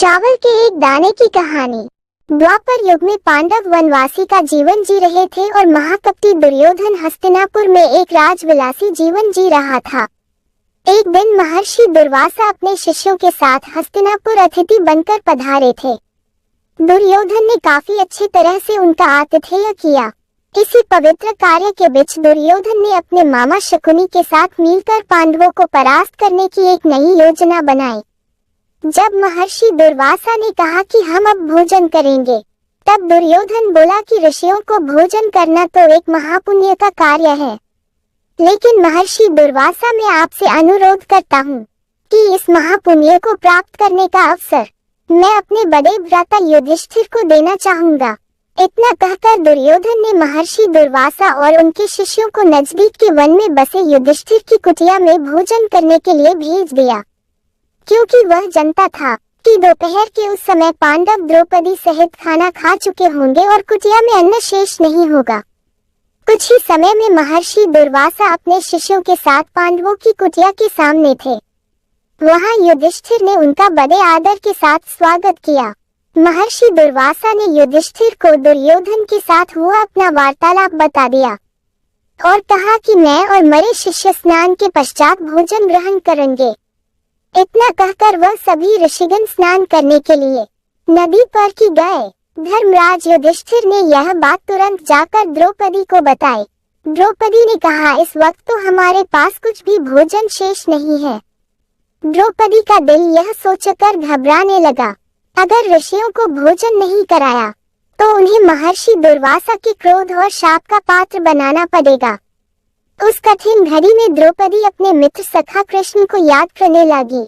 चावल के एक दाने की कहानी। द्वापर युग में पांडव वनवासी का जीवन जी रहे थे और महाकपटी दुर्योधन हस्तिनापुर में एक राजविलासी जीवन जी रहा था। एक दिन महर्षि दुर्वासा अपने शिष्यों के साथ हस्तिनापुर अतिथि बनकर पधारे थे। दुर्योधन ने काफी अच्छी तरह से उनका आतिथ्य किया। इसी पवित्र कार्य के बीच दुर्योधन ने अपने मामा शकुनी के साथ मिलकर पांडवों को परास्त करने की एक नई योजना बनाई। जब महर्षि दुर्वासा ने कहा कि हम अब भोजन करेंगे, तब दुर्योधन बोला कि ऋषियों को भोजन करना तो एक महापुण्य का कार्य है, लेकिन महर्षि दुर्वासा मैं आपसे अनुरोध करता हूँ कि इस महापुण्य को प्राप्त करने का अवसर मैं अपने बड़े भ्राता युधिष्ठिर को देना चाहूंगा। इतना कहकर दुर्योधन ने महर्षि दुर्वासा और उनके शिष्यों को नजदीक के वन में बसे युधिष्ठिर की कुटिया में भोजन करने के लिए भेज दिया, क्योंकि वह जानता था कि दोपहर के उस समय पांडव द्रौपदी सहित खाना खा चुके होंगे और कुटिया में अन्न शेष नहीं होगा। कुछ ही समय में महर्षि दुर्वासा अपने शिष्यों के साथ पांडवों की कुटिया के सामने थे। वहां युधिष्ठिर ने उनका बड़े आदर के साथ स्वागत किया। महर्षि दुर्वासा ने युधिष्ठिर को दुर्योधन के साथ हुआ अपना वार्तालाप बता दिया और कहा कि मैं और मेरे शिष्य स्नान के पश्चात भोजन ग्रहण करेंगे। इतना कहकर वह सभी ऋषिगण स्नान करने के लिए नदी पर की गए। धर्मराज युधिष्ठिर ने यह बात तुरंत जाकर द्रौपदी को बताई। द्रौपदी ने कहा, इस वक्त तो हमारे पास कुछ भी भोजन शेष नहीं है। द्रौपदी का दिल यह सोचकर घबराने लगा, अगर ऋषियों को भोजन नहीं कराया तो उन्हें महर्षि दुर्वासा के क्रोध और शाप का पात्र बनाना पड़ेगा। उस कठिन घड़ी में द्रौपदी अपने मित्र सखा कृष्ण को याद करने लगी।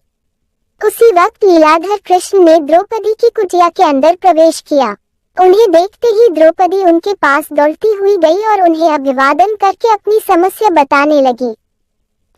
उसी वक्त लीलाधर कृष्ण ने द्रौपदी की कुटिया के अंदर प्रवेश किया। उन्हें देखते ही द्रौपदी उनके पास दौड़ती हुई गई और उन्हें अभिवादन करके अपनी समस्या बताने लगी।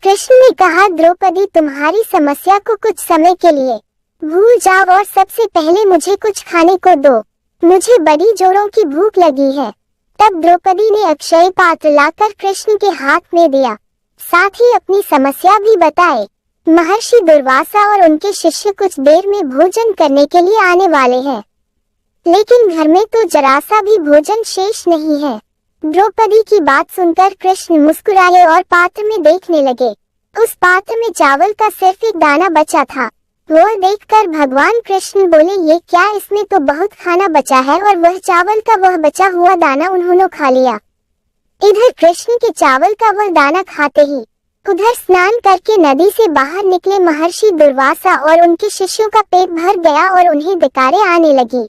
कृष्ण ने कहा, द्रौपदी तुम्हारी समस्या को कुछ समय के लिए भूल जाओ और सबसे पहले मुझे कुछ खाने को दो, मुझे बड़ी जोरों की भूख लगी है। तब द्रौपदी ने अक्षय पात्र लाकर कृष्ण के हाथ में दिया, साथ ही अपनी समस्या भी बताए। महर्षि दुर्वासा और उनके शिष्य कुछ देर में भोजन करने के लिए आने वाले हैं, लेकिन घर में तो जरा सा भी भोजन शेष नहीं है। द्रौपदी की बात सुनकर कृष्ण मुस्कुराए और पात्र में देखने लगे। उस पात्र में चावल का सिर्फ एक दाना बचा था। वह देखकर भगवान कृष्ण बोले, ये क्या, इसमें तो बहुत खाना बचा है। और वह चावल का वह बचा हुआ दाना उन्होंने खा लिया। इधर कृष्ण के चावल का वह दाना खाते ही उधर स्नान करके नदी से बाहर निकले महर्षि दुर्वासा और उनके शिष्यों का पेट भर गया और उन्हें डकारें आने लगी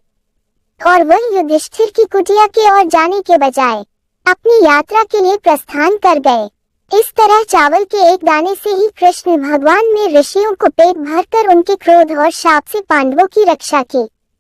और वह युधिष्ठिर की कुटिया की ओर जाने के बजाय अपनी यात्रा के लिए प्रस्थान कर गए। इस तरह चावल के एक दाने से ही कृष्ण भगवान में ऋषियों को पेट भरकर उनके क्रोध और शाप से पांडवों की रक्षा की।